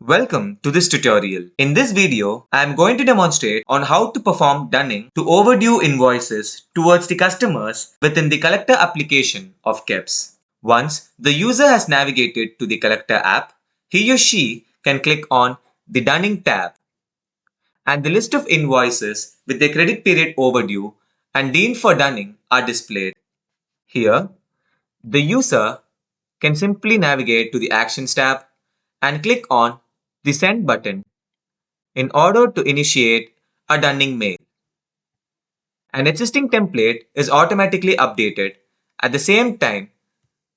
Welcome to this tutorial. In this video, I am going to demonstrate on how to perform dunning to overdue invoices towards the customers within the collector application of KEBS. Once the user has navigated to the collector app, he or she can click on the dunning tab and the list of invoices with their credit period overdue and deemed for dunning are displayed. Here, the user can simply navigate to the Actions tab and click on the Send button in order to initiate a dunning mail. An existing template is automatically updated. At the same time,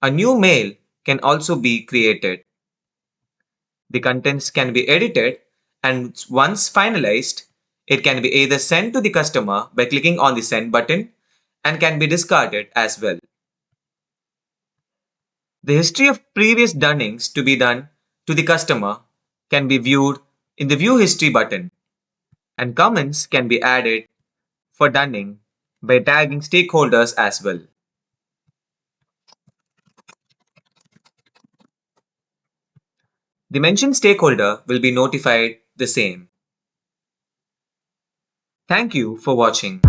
a new mail can also be created. The contents can be edited, and once finalized, it can be either sent to the customer by clicking on the Send button and can be discarded as well. The history of previous dunnings to be done to the customer can be viewed in the View History button, and comments can be added for dunning by tagging stakeholders as well. The mentioned stakeholder will be notified the same. Thank you for watching.